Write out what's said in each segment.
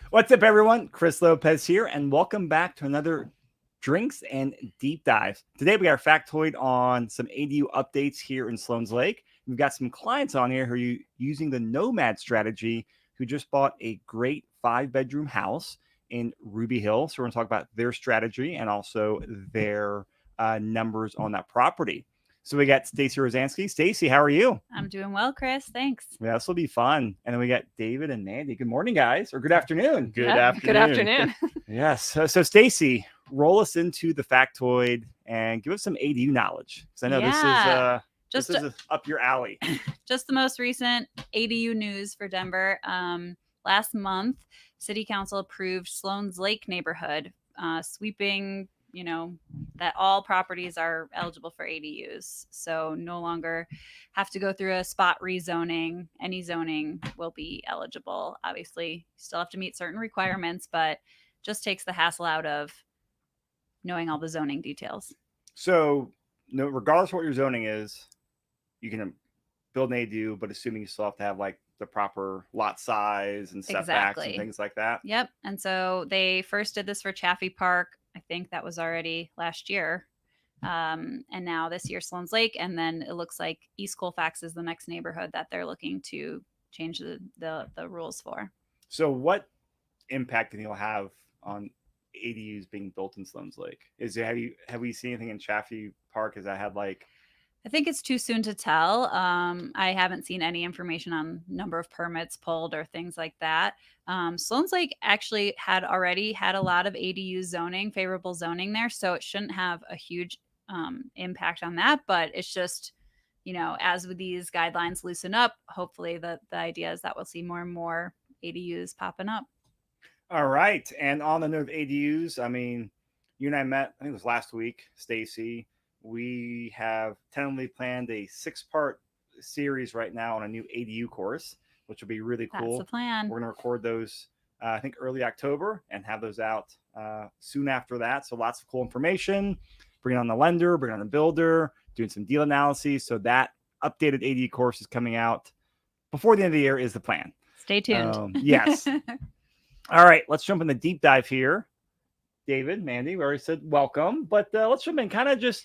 What's up, everyone? Chris Lopez here, and welcome back to another Drinks and Deep Dives. Today, we got our factoid on some ADU updates here in Sloan's Lake. We've got some clients on here who are using the Nomad strategy who just bought a great 5-bedroom house in Ruby Hill. So we're going to talk about their strategy and also their numbers on that property. So we got Stacy Rozansky. Stacy, how are you? I'm doing well, Chris. Thanks. Yeah, this will be fun. And then we got David and Mandy. Good morning, guys, or good afternoon. Good afternoon. Good afternoon. Yes. So Stacy, roll us into the factoid and give us some ADU knowledge, because I know this is up your alley. Just the most recent ADU news for Denver. Last month, City Council approved Sloan's Lake neighborhood, sweeping, that all properties are eligible for ADUs. So no longer have to go through a spot rezoning. Any zoning will be eligible. Obviously, you still have to meet certain requirements, but just takes the hassle out of knowing all the zoning details. So regardless of what your zoning is, you can build an ADU, but assuming you still have to have like the proper lot size and setbacks and things like that. Yep. And so they first did this for Chaffee Park. I think that was already last year. And now this year, Sloan's Lake. And then it looks like East Colfax is the next neighborhood that they're looking to change the rules for. So what impact do you think it'll have on ADUs being built in Sloan's Lake? Have we seen anything in Chaffee Park? Has that had like... I think it's too soon to tell. I haven't seen any information on number of permits pulled or things like that. Sloan's Lake actually had already had a lot of ADU zoning, favorable zoning there, so it shouldn't have a huge impact on that. But it's just, as with these guidelines loosen up, hopefully the idea is that we'll see more and more ADUs popping up. All right. And on the note of ADUs, I mean, you and I met, I think it was last week, Stacy. We have tentatively planned a 6-part series right now on a new ADU course, which will be really cool. That's the plan. We're going to record those, I think, early October and have those out soon after that. So lots of cool information. Bring on the lender, bring on the builder, doing some deal analyses. So that updated ADU course is coming out before the end of the year is the plan. Stay tuned. Yes. All right, let's jump in the deep dive here. David, Mandy, we already said welcome, but let's jump in. Kind of just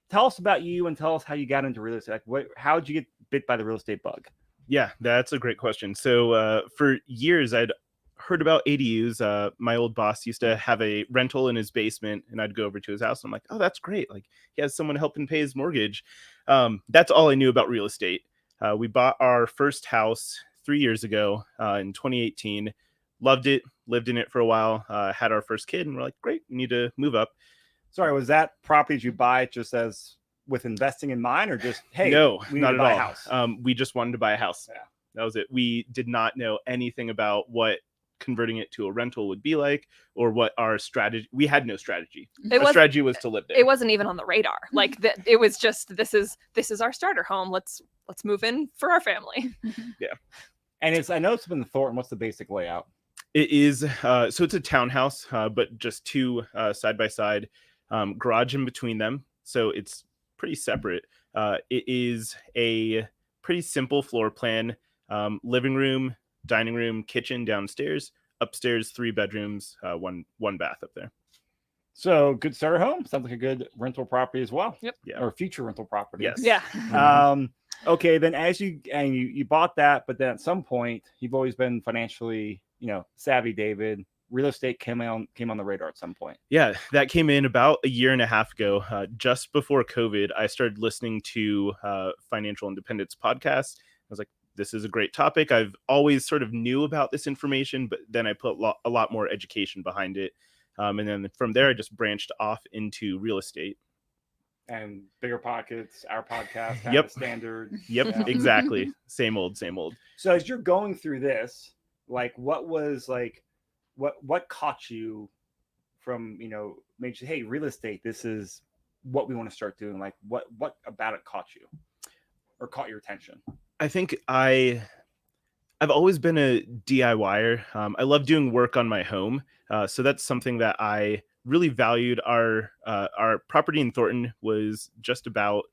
tell us about you and tell us how you got into real estate. How did you get bit by the real estate bug? Yeah, that's a great question. So for years, I'd heard about ADUs. My old boss used to have a rental in his basement, and I'd go over to his house. And I'm like, oh, that's great. Like he has someone helping pay his mortgage. That's all I knew about real estate. We bought our first house 3 years ago in 2018. Loved it, lived in it for a while, had our first kid, and we're like, great, we need to move up. Sorry, was that property you buy just as with investing in mind, or just, hey, no, we need not to at buy all. a house? We just wanted to buy a house. Yeah. That was it. We did not know anything about what converting it to a rental would be like, or what our strategy. We had no strategy. Our strategy was to live there. It wasn't even on the radar. Like it was just this is our starter home. Let's move in for our family. Yeah. And I know it's been the Thornton. What's the basic layout? It is so it's a townhouse, but just two side by side, garage in between them. So it's pretty separate. It is a pretty simple floor plan. Living room, dining room, kitchen downstairs, upstairs 3 bedrooms, one bath up there. So good starter home. Sounds like a good rental property as well. Yep. Yeah. Or future rental property. Yes. Yeah. Okay. Then as you bought that, but then at some point you've always been financially, savvy, David. Real estate came on the radar at some point. Yeah, that came in about a year and a half ago. Just before COVID, I started listening to Financial Independence podcasts. I was like, this is a great topic. I've always sort of knew about this information, but then I put a lot more education behind it. And then from there, I just branched off into real estate. And Bigger Pockets, our podcast, Yep. Standard. Yep, Yeah. exactly. Same old. So as you're going through this, like what caught you from, made you say, hey, real estate, this is what we want to start doing? Like what about it caught you or caught your attention? I think I've always been a DIYer. I love doing work on my home. So that's something that I really valued. Our property in Thornton was just about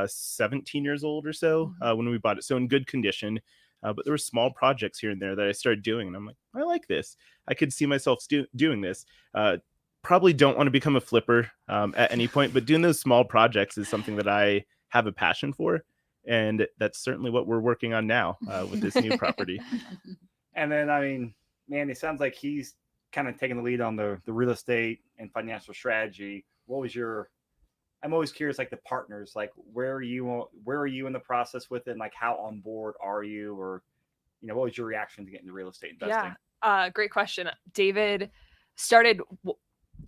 17 years old or so when we bought it. So in good condition. But there were small projects here and there that I started doing, and I'm like, I like this. I could see myself doing this. Probably don't want to become a flipper at any point, but doing those small projects is something that I have a passion for. And that's certainly what we're working on now with this new property. And then, I mean, man, it sounds like he's kind of taking the lead on the real estate and financial strategy. What was I'm always curious, like the partners, like where are you in the process with it? And like how on board are you, or, what was your reaction to getting into real estate investing? Yeah, great question. David started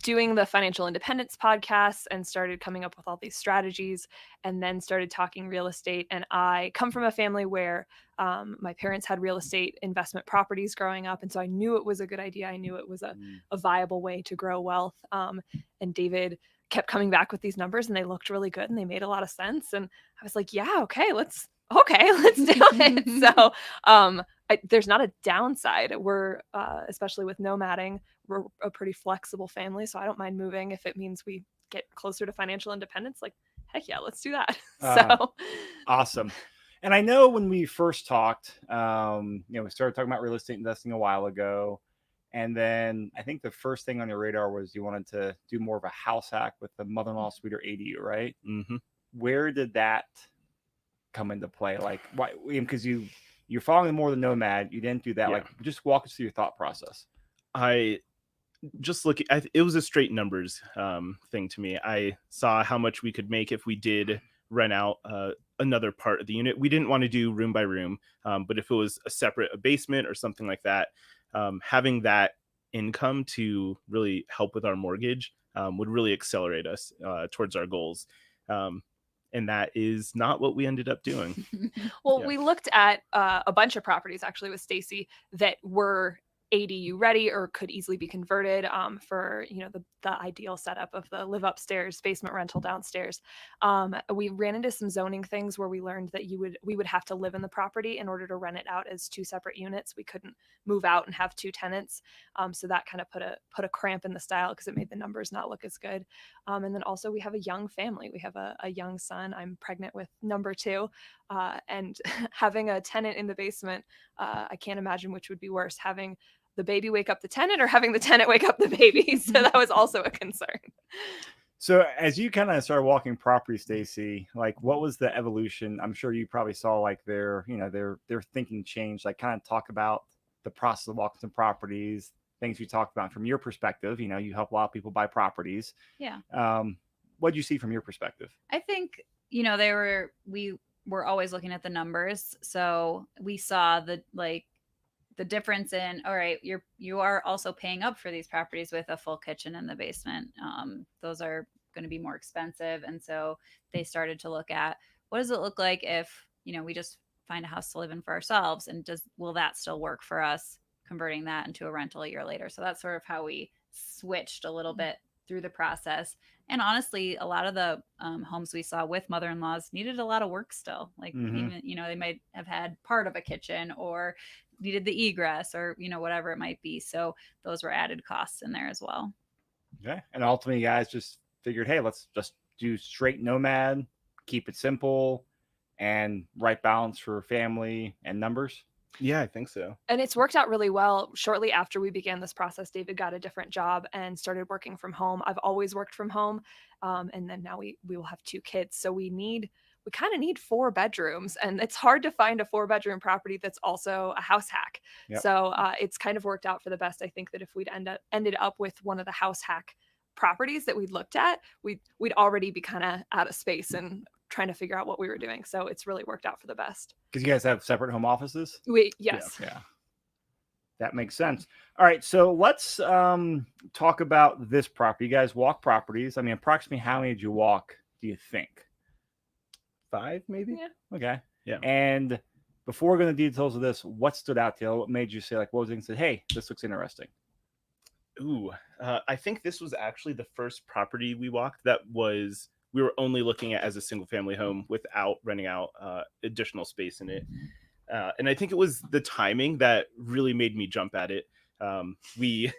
doing the financial independence podcasts and started coming up with all these strategies, and then started talking real estate. And I come from a family where my parents had real estate investment properties growing up, and so I knew it was a good idea. I knew it was a viable way to grow wealth. And David kept coming back with these numbers, and they looked really good and they made a lot of sense. And I was like, yeah, let's do it. So there's not a downside. We're especially with nomading, we're a pretty flexible family, so I don't mind moving if it means we get closer to financial independence. Like, heck yeah, let's do that. So awesome. And I know when we first talked, we started talking about real estate investing a while ago. And then I think the first thing on your radar was you wanted to do more of a house hack with the mother-in-law suite or ADU, right? Mm-hmm. Where did that come into play? Like, why? Because you're following more the Nomad. You didn't do that. Yeah. Like, just walk us through your thought process. I just it was a straight numbers thing to me. I saw how much we could make if we did rent out another part of the unit. We didn't want to do room by room, but if it was a basement or something like that, having that income to really help with our mortgage would really accelerate us towards our goals. And that is not what we ended up doing. Well, we looked at a bunch of properties actually with Stacy that were ADU ready or could easily be converted for the ideal setup of the live upstairs, basement rental downstairs. We ran into some zoning things where we learned that we would have to live in the property in order to rent it out as two separate units. We couldn't move out and have two tenants, so that kind of put a cramp in the style because it made the numbers not look as good. And then also we have a young family. We have a young son. I'm pregnant with number 2, and having a tenant in the basement, I can't imagine which would be worse, having the baby wake up the tenant or having the tenant wake up the baby. So that was also a concern. So as you kind of started walking property, Stacy, like what was the evolution? I'm sure you probably saw like their thinking change, like kind of talk about the process of walking some properties, things you talked about from your perspective. You help a lot of people buy properties. Yeah. What did you see from your perspective? I think, we were always looking at the numbers. So we saw the difference in, all right, you are also paying up for these properties with a full kitchen in the basement. Those are going to be more expensive. And so they started to look at, what does it look like if, we just find a house to live in for ourselves, and will that still work for us, converting that into a rental a year later? So that's sort of how we switched a little bit through the process. And honestly, a lot of the homes we saw with mother-in-laws needed a lot of work still. Like even, they might have had part of a kitchen or needed the egress or, whatever it might be. So those were added costs in there as well. Okay. And ultimately, you guys just figured, hey, let's just do straight Nomad, keep it simple, and right balance for family and numbers. Yeah, I think so. And it's worked out really well. Shortly after we began this process, David got a different job and started working from home. I've always worked from home. And then now we will have 2 kids. So we kind of need 4 bedrooms, and it's hard to find a 4-bedroom property that's also a house hack. Yep. So it's kind of worked out for the best. I think that if we'd ended up with one of the house hack properties that we'd looked at, we'd already be kind of out of space and trying to figure out what we were doing. So it's really worked out for the best. Because you guys have separate home offices? Yes. Yeah. That makes sense. All right. So let's talk about this property. You guys walk properties. I mean, approximately how many did you walk, do you think? 5, maybe? Yeah. Okay. Yeah. And before we go into the details of this, what stood out to you? What made you say, like, what was it and said, hey, this looks interesting? Ooh, I think this was actually the first property we walked that we were only looking at as a single family home without renting out additional space in it. And I think it was the timing that really made me jump at it. We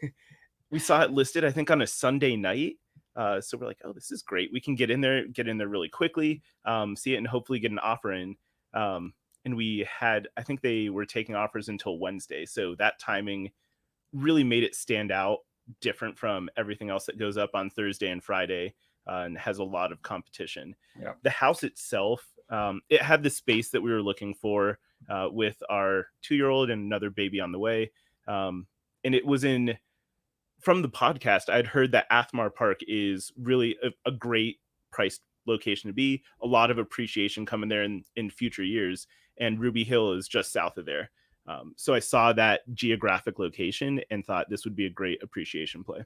saw it listed, I think, on a Sunday night. So we're like, oh, this is great. We can get in there really quickly, see it, and hopefully get an offer in. and I think they were taking offers until Wednesday. So that timing really made it stand out different from everything else that goes up on Thursday and Friday, and has a lot of competition. Yeah. The house itself, it had the space that we were looking for, with our 2-year-old and another baby on the way. And it was from the podcast, I'd heard that Athmar Park is really a great priced location to be. A lot of appreciation coming there in future years. And Ruby Hill is just south of there. So I saw that geographic location and thought this would be a great appreciation play.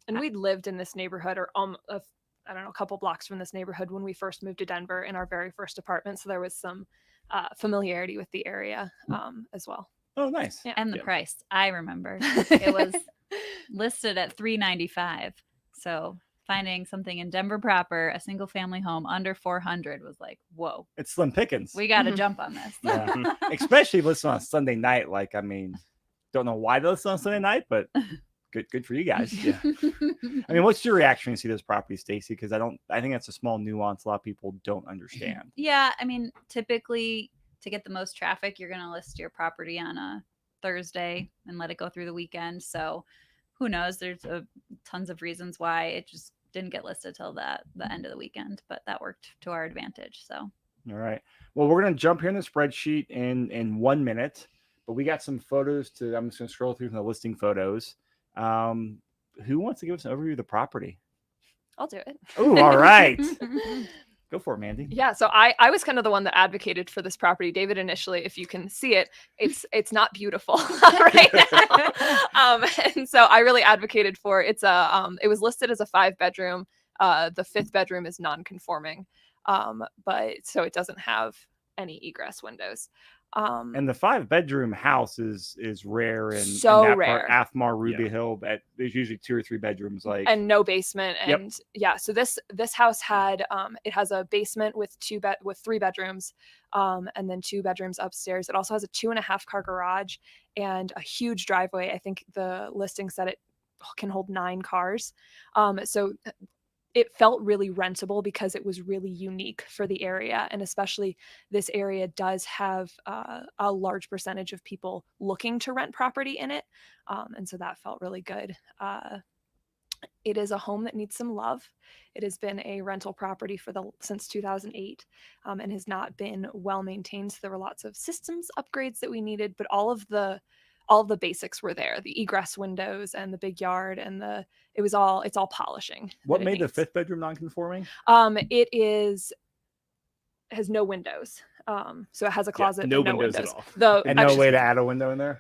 And we'd lived in this neighborhood, or I don't know, a couple blocks from this neighborhood when we first moved to Denver in our very first apartment. So there was some familiarity with the area as well. Oh, nice. Yeah. And the price, I remember. It was listed at $395. So finding something in Denver proper, a single family home under 400 was like, whoa. It's slim pickings. We got to jump on this. Yeah. Especially if you listen on Sunday night. Like, I mean, don't know why they listen on Sunday night, but good for you guys. Yeah. I mean, what's your reaction when you see this property, Stacy? Because I think that's a small nuance a lot of people don't understand. Yeah, I mean, typically to get the most traffic, you're going to list your property on a Thursday and let it go through the weekend. So who knows? There's tons of reasons why it just didn't get listed till the end of the weekend, but that worked to our advantage. So. All right. Well, we're going to jump here in the spreadsheet in 1 minute, but we got some photos I'm just going to scroll through from the listing photos. Who wants to give us an overview of the property? I'll do it. Oh, all right. Go for it, Mandy. Yeah, so I was kind of the one that advocated for this property. David, initially, if you can see it, it's not beautiful right now. And so I really advocated for it. It was listed as a 5-bedroom. The 5th bedroom is non-conforming, but so it doesn't have any egress windows. And the 5-bedroom house is rare in so that rare. Part, Athmar, Ruby Hill. There's usually 2 or 3 bedrooms, and no basement. And yeah, so this house had it has a basement with 3 bedrooms, and then 2 bedrooms upstairs. It also has a 2.5-car garage and a huge driveway. I think the listing said it can hold 9 cars. So it felt really rentable because it was really unique for the area. And especially this area does have a large percentage of people looking to rent property in it. And so that felt really good. It is a home that needs some love. It has been a rental property since 2008, and has not been well maintained. So there were lots of systems upgrades that we needed, but all of the basics were there. The egress windows and the big yard and it's all polishing. What made the 5th bedroom non-conforming? It has no windows. So it has a closet. No windows at all. And no way to add a window in there?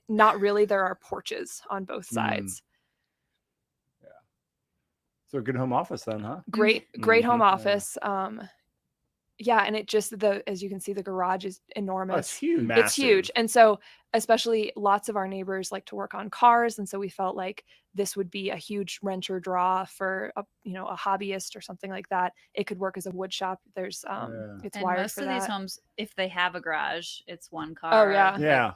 Not really. There are porches on both sides. Yeah. So a good home office then, huh? Great home office. Yeah, and it just as you can see, the garage is enormous. Oh, it's huge. Massive. It's huge. And so especially lots of our neighbors like to work on cars. And so we felt like this would be a huge renter draw for a hobbyist or something like that. It could work as a wood shop. There's it's and wired most for of that. these homes, if they have a garage, it's 1 car. Oh yeah. Yeah.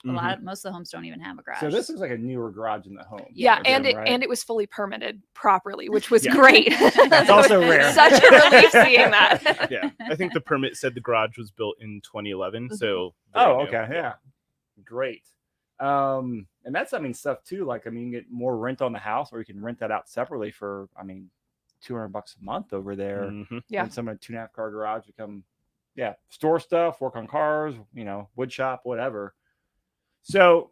Most of the homes don't even have a garage. So this is like a newer garage in the home. Yeah, and it was fully permitted properly, which was great. That's also rare. Such a relief seeing that. Yeah, I think the permit said the garage was built in 2011. So okay, yeah, great. And that's stuff too. Like you can get more rent on the house, or you can rent that out separately for $200 a month over there. Mm-hmm. Yeah, and some of the 2.5-car garage become store stuff, work on cars, wood shop, whatever. So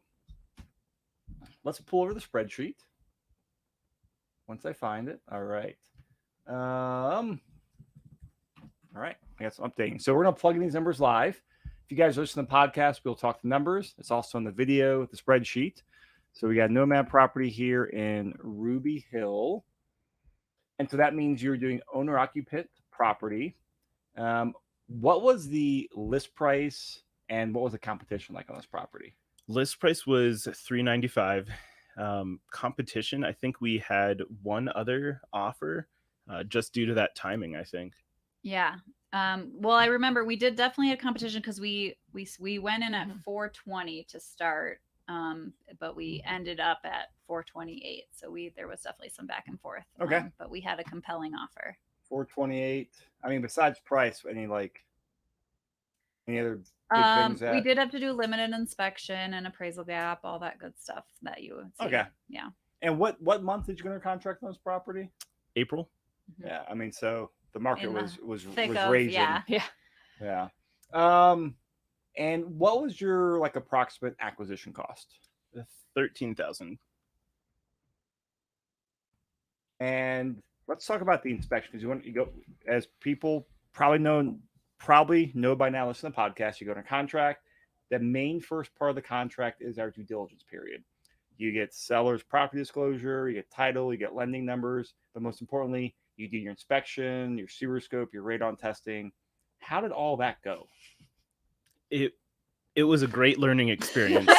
let's pull over the spreadsheet once I find it. All right. All right. I got some updating. So we're going to plug in these numbers live. If you guys listen to the podcast, we'll talk the numbers. It's also in the video, the spreadsheet. So we got Nomad property here in Ruby Hill. And so that means you're doing owner-occupant property. What was the list price and what was the competition like on this property? List price was $395. Competition, I think we had 1 other offer, just due to that timing, I think. Yeah. Well, I remember we did definitely have competition because we went in at 420 to start, but we ended up at 428. So there was definitely some back and forth. Okay. But we had a compelling offer. 428. Besides price, Any other big things We that? did have to do limited inspection and appraisal gap, all that good stuff that you would see. Okay. Yeah. And what month did you go under contract on this property? April. Yeah, I mean, so the market In the was thick of, raging. yeah. Yeah. And what was your like approximate acquisition cost? 13,000. And let's talk about the inspection because you go as people probably know by now. Listen to the podcast. You go to contract. The main first part of the contract is our due diligence period. You get seller's property disclosure, you get title, you get lending numbers, but most importantly, you do your inspection, your sewer scope, your radon testing. How did all that go? It was a great learning experience.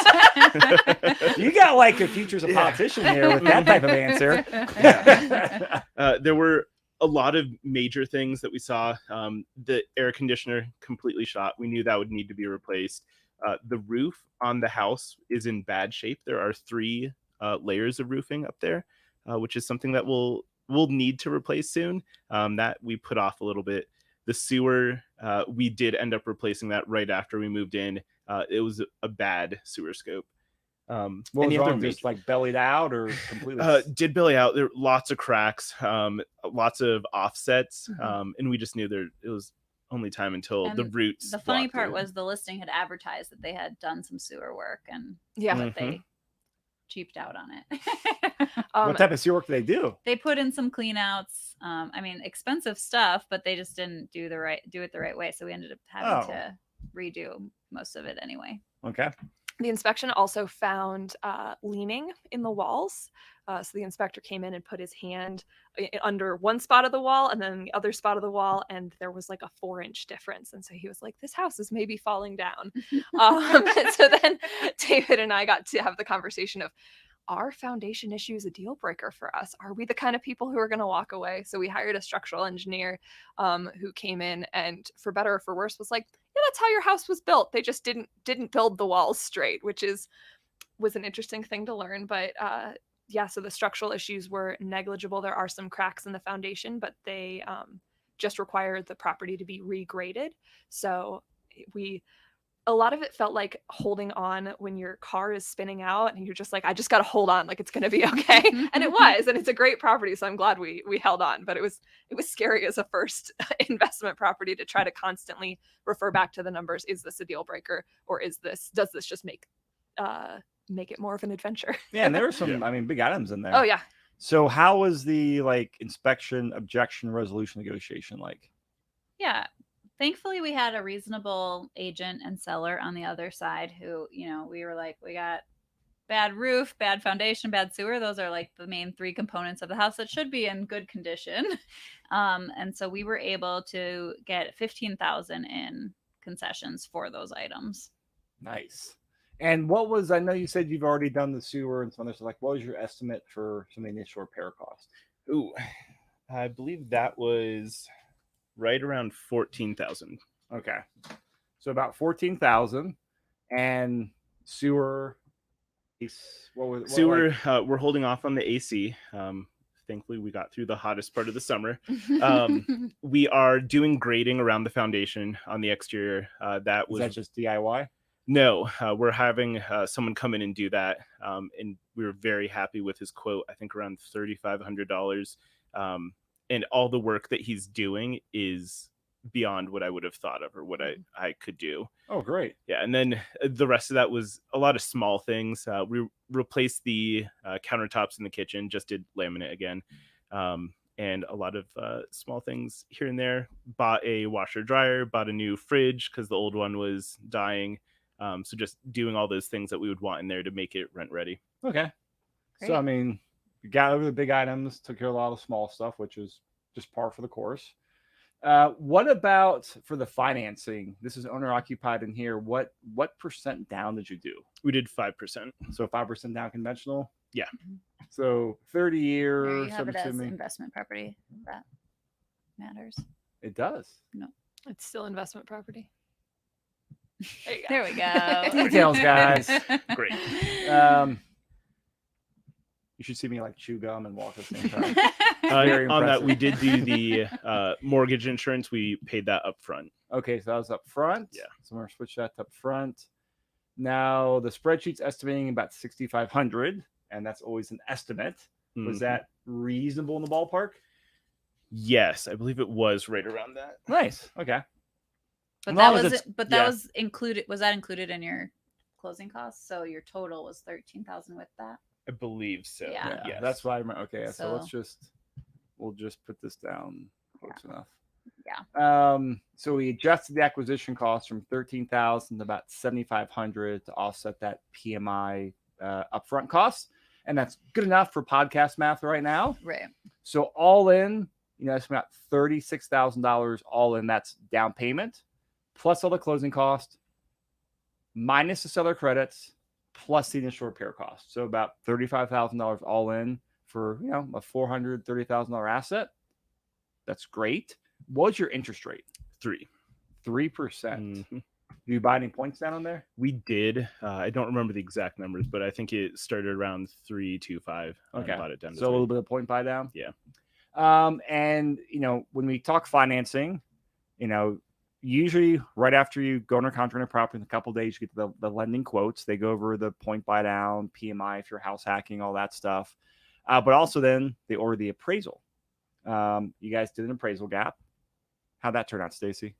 You got like a future's a politician here with that type of answer. There were a lot of major things that we saw. The air conditioner completely shot. We knew that would need to be replaced. The roof on the house is in bad shape. There are 3 layers of roofing up there, which is something that we'll need to replace soon. That we put off a little bit. The sewer, we did end up replacing that right after we moved in. It was a bad sewer scope. What was wrong? Just like bellied out or completely? Did belly out. There were lots of cracks, lots of offsets, and we just knew it was only time until And the roots. The funny blocked part it. was the listing had advertised that they had done some sewer work, and Yeah. they cheaped out on it. What type of sewer work do they do? They put in some clean outs. I mean, expensive stuff, but they just didn't do it the right way. So we ended up having to redo most of it anyway. Okay. The inspection also found leaning in the walls. So the inspector came in and put his hand under one spot of the wall and then the other spot of the wall, and there was like a 4-inch difference. And so he was like, this house is maybe falling down. And so then David and I got to have the conversation of, are foundation issues a deal breaker for us? Are we the kind of people who are going to walk away? So we hired a structural engineer who came in and, for better or for worse, was like, yeah, that's how your house was built. They just didn't build the walls straight, which was an interesting thing to learn. But yeah, so the structural issues were negligible. There are some cracks in the foundation, but they just require the property to be regraded. So a lot of it felt like holding on when your car is spinning out and you're just like, I just got to hold on, like it's going to be okay. And it was, and it's a great property. So I'm glad we held on, but it was scary as a first investment property to try to constantly refer back to the numbers. Is this a deal breaker, or does this just make it more of an adventure? Yeah. And there were some, I mean, big items in there. Oh yeah. So how was the like inspection, objection, resolution negotiation like? Yeah. Thankfully, we had a reasonable agent and seller on the other side who, we were like, we got bad roof, bad foundation, bad sewer. Those are like the main 3 components of the house that should be in good condition. And so we were able to get $15,000 in concessions for those items. Nice. And I know you said you've already done the sewer and some other stuff. Like, what was your estimate for some of the initial repair costs? Ooh, I believe that was right around 14,000. Okay. So about 14,000. And sewer, what was sewer? We're holding off on the AC. Thankfully, we got through the hottest part of the summer. We are doing grading around the foundation on the exterior. Is that just DIY? No, we're having someone come in and do that. And we were very happy with his quote. I think around $3,500. And all the work that he's doing is beyond what I would have thought of or what I could do. Oh, great. Yeah. And then the rest of that was a lot of small things. We replaced the countertops in the kitchen, just did laminate again. And a lot of small things here and there. Bought a washer dryer, bought a new fridge because the old one was dying. So just doing all those things that we would want in there to make it rent ready. Okay. Great. So, I mean, you got over the big items, took care of a lot of small stuff, which is just par for the course. What about for the financing? This is owner occupied in here. What % down did you do? We did 5%. So 5% down conventional? Yeah. So 30 There year, you have it as assuming. investment property. That matters. It does. No. It's still investment property. There we go. Details, guys. Great. You should see me like chew gum and walk at the same time. On that, impressive. we did do the mortgage insurance. We paid that up front. Okay, so that was up front. Yeah. So we're gonna switch that to up front. Now the spreadsheet's estimating about 6,500, and that's always an estimate. Was Mhm. that reasonable in the ballpark? Yes, I believe it was right around that. Nice. Okay. But As that long as was it's- but that yeah. was included. Was that included in your closing costs? So your total was 13,000 with that. I believe so. Yeah. Yeah, Yes. that's why I remember. Okay, so let's So- we'll just put this down close enough. Yeah. So we adjusted the acquisition cost from 13,000 to about 7,500 to offset that PMI upfront cost, and that's good enough for podcast math right now. Right. So all in, it's about $36,000 all in. That's down payment plus all the closing cost minus the seller credits plus the initial repair cost. So about $35,000 all in for a $430,000 asset. That's great. What's your interest rate? 3%. 3%. Mhm. Do you buy any points down on there? We did. I don't remember the exact numbers, but I think it started around 3.25. Okay. And bought it down to So a 3. little bit of point buy down. Yeah. And when we talk financing, usually right after you go under contract on a property in a couple of days, you get the lending quotes. They go over the point buy down, PMI if you're house hacking, all that stuff. But also then they order the appraisal. You guys did an appraisal gap. How'd that turn out, Stacy?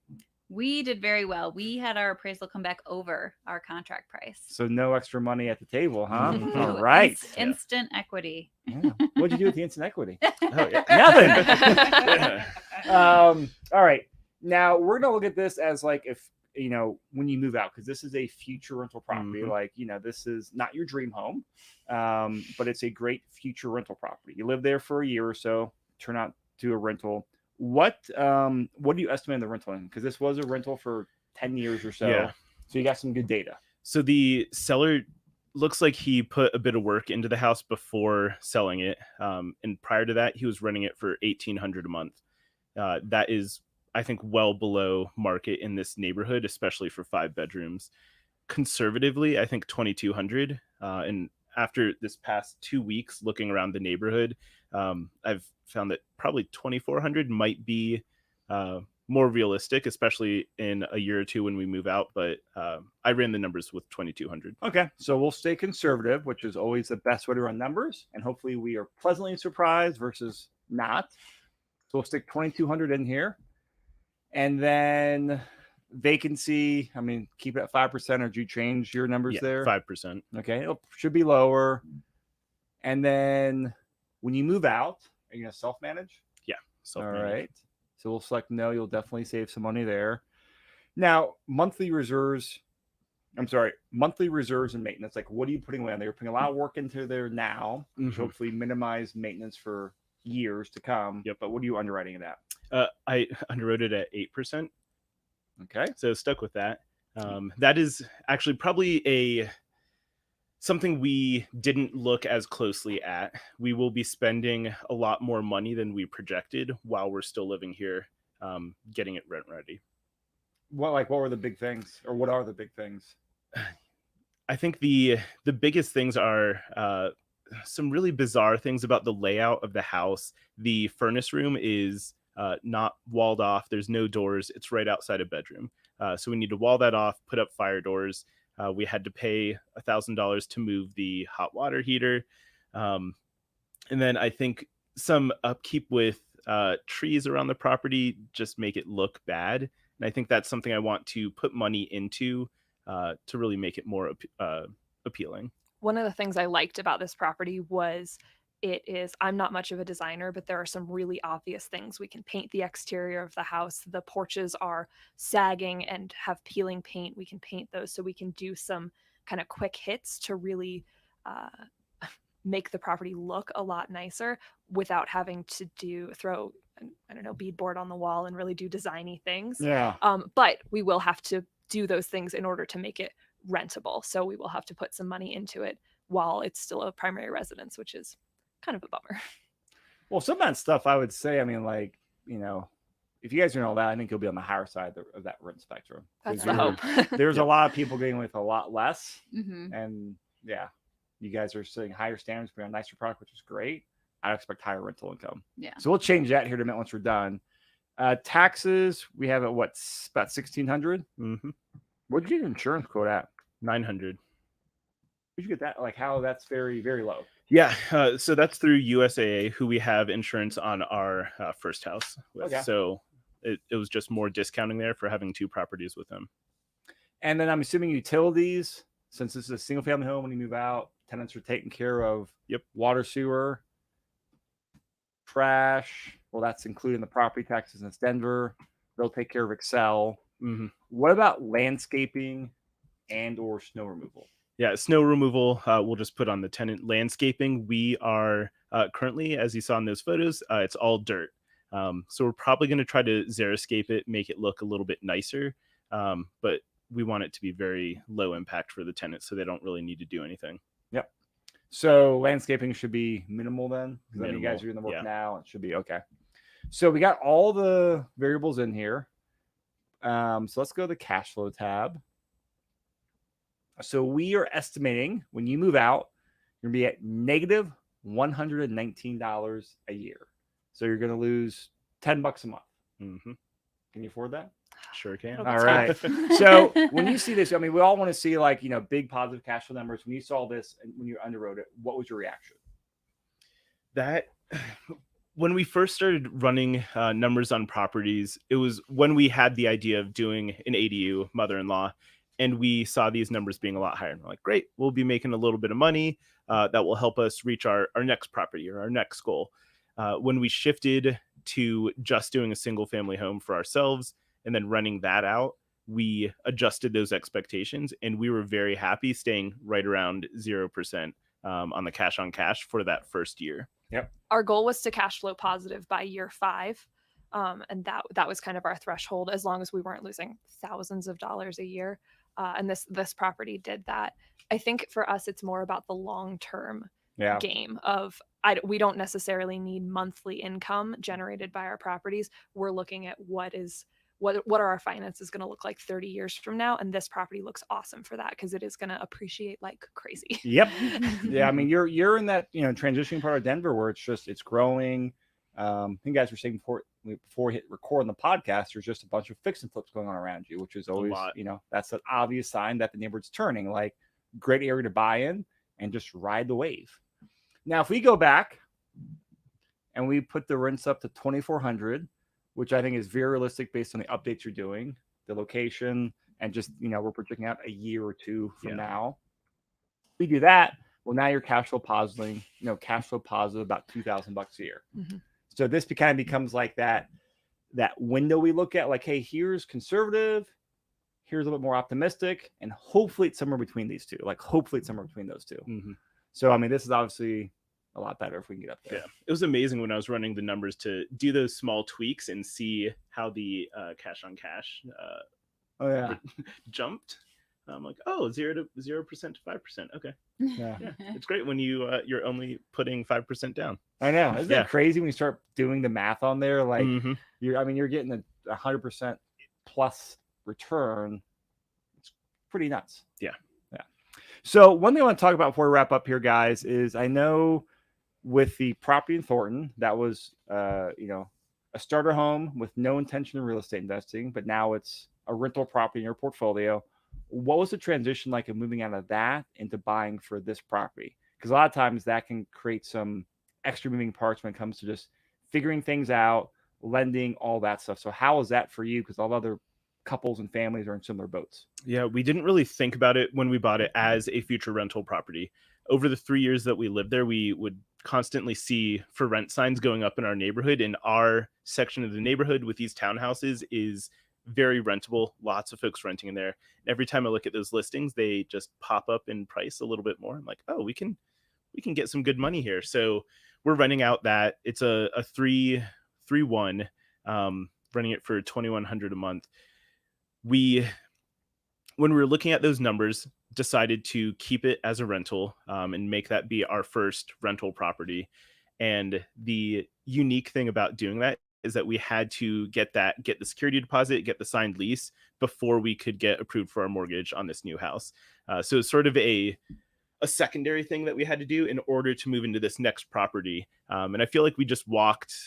We did very well. We had our appraisal come back over our contract price. So no extra money at the table, huh? Mhm. All right. Instant equity. Yeah. What'd you do with the instant equity? Oh, yeah. Nothing. All right. Now we're gonna look at this as like if when you move out, because this is a future rental property. Mhm. Like this is not your dream home, but it's a great future rental property. You live there for a year or so, turn out to a rental. What do you estimate the rental in? Because this was a rental for 10 years or so. Yeah. So you got some good data. So the seller looks like he put a bit of work into the house before selling it. And prior to that, he was renting it for $1,800 a month. That is, I think, well below market in this neighborhood, especially for 5 bedrooms. Conservatively, I think $2,200. And after this past 2 weeks looking around the neighborhood, I've found that probably $2,400 might be more realistic, especially in a year or two when we move out. But I ran the numbers with $2,200. Okay, so we'll stay conservative, which is always the best way to run numbers, and hopefully we are pleasantly surprised versus not. So we'll stick 2,200 in here, and then vacancy. I mean, keep it at 5%, or do you change your numbers there? 5%. Okay, it should be lower. And then when you move out, are you gonna self-manage? Yeah. All Self-managed. right. So we'll select no. You'll definitely save some money there. Now, monthly reserves and maintenance. Like, what are you putting away on there? You're putting a lot of work into there now, which Mhm. hopefully minimize maintenance for years to come. Yep. But what are you underwriting it at? I underwrote it at 8%. Okay. So stuck with that. That is actually probably something we didn't look as closely at. We will be spending a lot more money than we projected while we're still living here, getting it rent ready. What were the big things, or what are the big things? I think the biggest things are some really bizarre things about the layout of the house. The furnace room is not walled off. There's no doors. It's right outside a bedroom. So we need to wall that off, put up fire doors. We had to pay $1,000 to move the hot water heater. And then I think some upkeep with trees around the property just make it look bad. And I think that's something I want to put money into to really make it more appealing. One of the things I liked about this property was I'm not much of a designer, but there are some really obvious things. We can paint the exterior of the house. The porches are sagging and have peeling paint. We can paint those, so we can do some kind of quick hits to really make the property look a lot nicer without having to throw, I don't know, beadboard on the wall and really do designy things. Yeah. But we will have to do those things in order to make it rentable. So we will have to put some money into it while it's still a primary residence, which is kind of a bummer. Well, some of that stuff, I would say, I mean, like, if you guys are doing all that, I think you'll be on the higher side of that rent spectrum. That's 'Cause the hope. There's a lot of people getting with a lot less. Mm-hmm. And yeah, You guys are setting higher standards, putting on nicer product, which is great. I'd expect higher rental income. Yeah. So we'll change that here in a minute once we're done. Taxes, we have at what's about $1,600. Mm-hmm. What did you get your insurance quote at? 900. Did you get that? Like how that's very, very low. Yeah, so that's through USAA, who we have insurance on our first house with. Okay. So it was just more discounting there for having 2 properties with them. And then I'm assuming utilities, since this is a single family home, when you move out, tenants are taking care of water, sewer, trash. Well, that's including the property taxes in Denver. They'll take care of Excel. Mm-hmm. What about landscaping and or snow removal? Yeah, snow removal, we'll just put on the tenant. Landscaping, we are currently, as you saw in those photos, it's all dirt. So we're probably going to try to xeriscape it, make it look a little bit nicer. But we want it to be very low impact for the tenants, so they don't really need to do anything. Yep. So landscaping should be minimal then? Because you guys are doing the work yeah. now. It should be okay. So we got all the variables in here. So let's go to the cash flow tab. So we are estimating when you move out, you're going to be at negative $119 a year. So you're going to lose $10 a month. Mm-hmm. Can you afford that? Sure can. All right. So when you see this, I mean, we all want to see like, you know, big positive cash flow numbers. When you saw this and when you underwrote it, what was your reaction? That when we first started running numbers on properties, it was when we had the idea of doing an ADU mother-in-law, and we saw these numbers being a lot higher. And we're like, great, we'll be making a little bit of money that will help us reach our next property or our next goal. When we shifted to just doing a single family home for ourselves and then running that out, we adjusted those expectations, and we were very happy staying right around 0% on the cash on cash for that first year. Yep. Our goal was to cash flow positive by year 5. And that was kind of our threshold, as long as we weren't losing thousands of dollars a year. And this property did that. I think for us, it's more about the long-term game of we don't necessarily need monthly income generated by our properties. We're looking at what are our finances going to look like 30 years from now, and this property looks awesome for that because it is going to appreciate like crazy. Yep. Yeah, I mean you're in that transitioning part of Denver where it's growing. You guys were saying before we hit record on the podcast, there's just a bunch of fix and flips going on around you, which is always that's an obvious sign that the neighborhood's turning. Like great area to buy in and just ride the wave. Now, if we go back and we put the rents up to 2,400, which I think is very realistic based on the updates you're doing, the location, and just we're projecting out a year or two from now. If we do that, well, now you're cash flow positive. Cash flow positive about $2,000 a year. Mm-hmm. So this kind of becomes like that window we look at, like, hey, here's conservative, here's a little bit more optimistic, and hopefully it's somewhere between these two. Like, hopefully it's somewhere between those two. Mm-hmm. So, I mean, this is obviously a lot better if we can get up there. Yeah, it was amazing when I was running the numbers to do those small tweaks and see how the cash on cash jumped. I'm like, 0% to 5%. Okay. Yeah. It's great when you're only putting 5% down. I know. Isn't that crazy when you start doing the math on there? Like you're getting a 100% plus return. It's pretty nuts. Yeah. So one thing I want to talk about before we wrap up here, guys, is I know with the property in Thornton, that was a starter home with no intention of real estate investing, but now it's a rental property in your portfolio. What was the transition like of moving out of that into buying for this property? Because a lot of times that can create some extra moving parts when it comes to just figuring things out, lending, all that stuff. So how was that for you? Because all the other couples and families are in similar boats. Yeah, we didn't really think about it when we bought it as a future rental property. Over the 3 years that we lived there, we would constantly see for rent signs going up in our neighborhood, and our section of the neighborhood with these townhouses is very rentable. Lots of folks renting in there. Every time I look at those listings, they just pop up in price a little bit more. I'm like, oh, we can get some good money here. So we're renting out that. It's a 3-1, running it for $2,100 a month. When we were looking at those numbers, decided to keep it as a rental and make that be our first rental property. And the unique thing about doing that is that we had to get the security deposit, get the signed lease before we could get approved for our mortgage on this new house. So it's sort of a a secondary thing that we had to do in order to move into this next property. And I feel like we just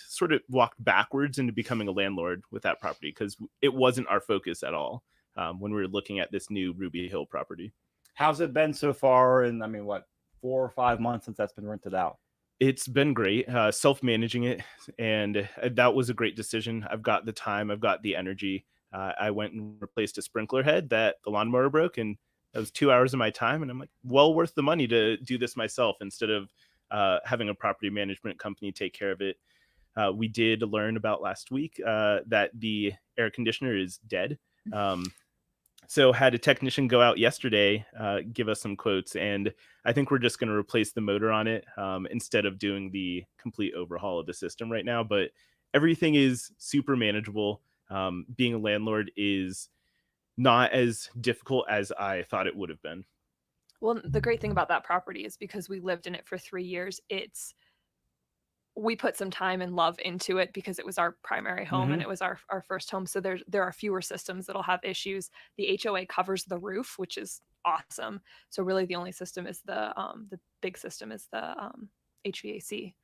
sort of walked backwards into becoming a landlord with that property because it wasn't our focus at all when we were looking at this new Ruby Hill property. How's it been so far? And I mean, what, 4 or 5 months since that's been rented out? It's been great, self-managing it, and that was a great decision. I've got the time, I've got the energy. I went and replaced a sprinkler head that the lawnmower broke, and that was 2 hours of my time. And I'm like, well worth the money to do this myself instead of having a property management company take care of it. We did learn about last week that the air conditioner is dead. So had a technician go out yesterday, give us some quotes, and I think we're just going to replace the motor on it instead of doing the complete overhaul of the system right now. But everything is super manageable. Being a landlord is not as difficult as I thought it would have been. Well, the great thing about that property is because we lived in it for 3 years, we put some time and love into it because it was our primary home and it was our first home. So there are fewer systems that'll have issues. The HOA covers the roof, which is awesome. So really the only system is the big system is the HVAC.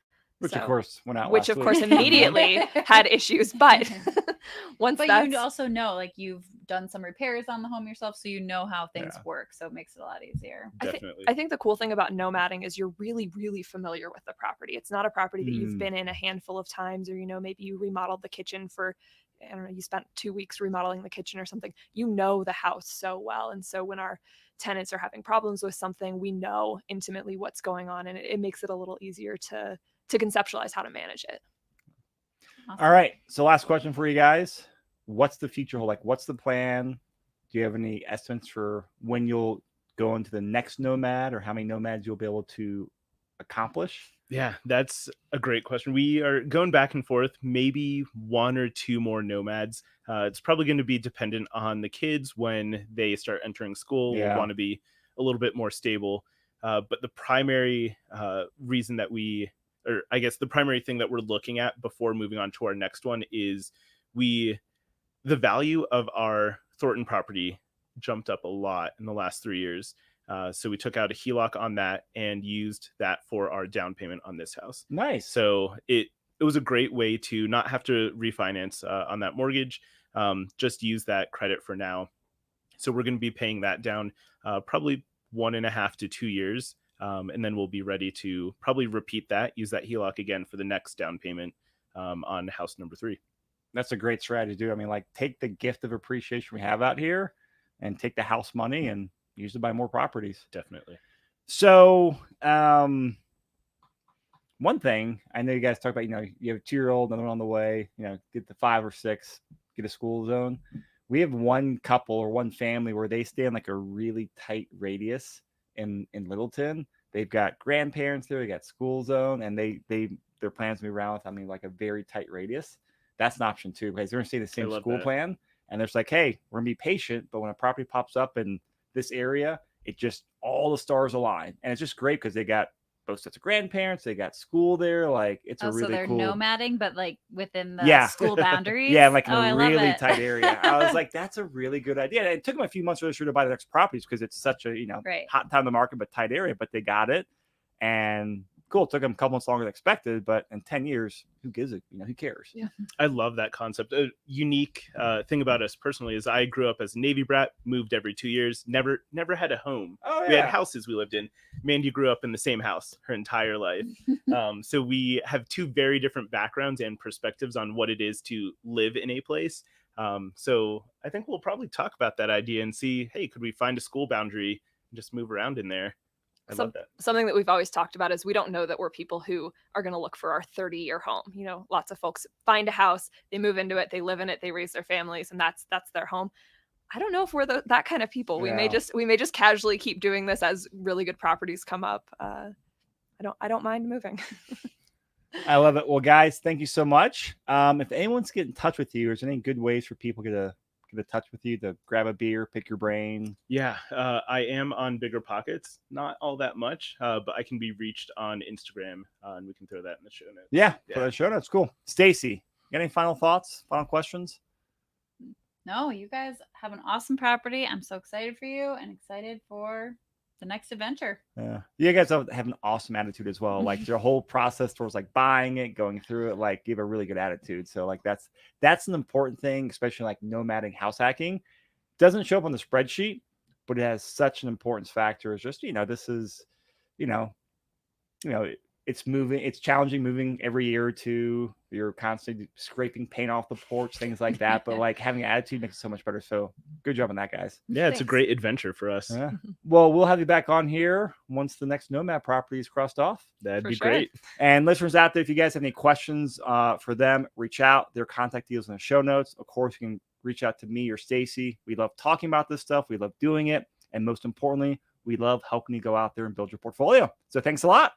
Which, So, of course, went out which last of course week. immediately had issues. But once But that's you also know, like, you've done some repairs on the home yourself, so you know how things work. So it makes it a lot easier. Definitely. I think the cool thing about nomading is you're really, really familiar with the property. It's not a property that you've been in a handful of times, or, maybe you remodeled the kitchen for, I don't know, you spent 2 weeks remodeling the kitchen or something. You know the house so well. And so when our tenants are having problems with something, we know intimately what's going on, and it makes it a little easier to conceptualize how to manage it. Awesome. All right. So last question for you guys. What's the future hold? Like, what's the plan? Do you have any estimates for when you'll go into the next Nomad, or how many Nomads you'll be able to accomplish? Yeah, that's a great question. We are going back and forth, maybe 1 or 2 more Nomads. It's probably going to be dependent on the kids when they start entering school. Yeah. We'll want to be a little bit more stable. But the primary reason that the primary thing that we're looking at before moving on to our next one is the value of our Thornton property jumped up a lot in the last 3 years. So we took out a HELOC on that and used that for our down payment on this house. Nice. So it was a great way to not have to refinance on that mortgage, just use that credit for now. So we're going to be paying that down probably 1.5 to 2 years. And then we'll be ready to probably repeat that, use that HELOC again for the next down payment on house number 3. That's a great strategy to do. I mean, like, take the gift of appreciation we have out here and take the house money and use it to buy more properties. Definitely. So one thing I know you guys talk about, you have a 2-year-old, another one on the way, get the 5 or 6, get a school zone. We have one couple or one family where they stay in like a really tight radius in Littleton. They've got grandparents there, they got school zone, and their plans to move around with, like a very tight radius. That's an option too, because they're going to stay in the same school plan. And they're just like, hey, we're going to be patient, but when a property pops up in this area, it just, all the stars align. And it's just great because they got both sets of grandparents, they got school there. Like, it's a really so they're cool nomading, but like within the school boundaries. Yeah, like in I a love really it. tight area. I was like, that's a really good idea. And it took them a few months really sure to buy the next properties because it's such a hot time in the market, but tight area. But they got it, and cool. It took them a couple months longer than expected, but in 10 years, who gives it? Who cares? Yeah. I love that concept. A unique thing about us personally is I grew up as a Navy brat, moved every 2 years, never had a home. Oh, yeah. We had houses we lived in. Mandy grew up in the same house her entire life. So we have 2 very different backgrounds and perspectives on what it is to live in a place. So I think we'll probably talk about that idea and see, hey, could we find a school boundary and just move around in there? I love that. Something that we've always talked about is we don't know that we're people who are going to look for our 30-year home. Lots of folks find a house, they move into it, they live in it, they raise their families, and that's their home. I don't know if we're that kind of people. We may just casually keep doing this as really good properties come up. I don't mind moving. I love it. Well, guys, thank you so much. If anyone's getting in touch with you, is there any good ways for people to get in touch with you, to grab a beer, pick your brain? Yeah, I am on Bigger Pockets, not all that much, but I can be reached on Instagram, and we can throw that in the show notes. Yeah. Put that in the show notes. Cool. Stacy, got any final thoughts, final questions? No, you guys have an awesome property. I'm so excited for you and excited for the next adventure. Yeah, you guys have an awesome attitude as well. Like your whole process towards like buying it, going through it, like give a really good attitude. So like that's an important thing, especially like nomading, house hacking. Doesn't show up on the spreadsheet, but it has such an importance factor. It's just, this is, you know, it's moving, it's challenging moving every year or two. You're constantly scraping paint off the porch, things like that. But like having an attitude makes it so much better. So good job on that, guys. Yeah, it's a Thanks. great adventure for us. Yeah. Well, we'll have you back on here once the next Nomad property is crossed off. That'd For be sure. great. And listeners out there, if you guys have any questions for them, reach out. Their contact details in the show notes. Of course, you can reach out to me or Stacy. We love talking about this stuff. We love doing it. And most importantly, we love helping you go out there and build your portfolio. So thanks a lot.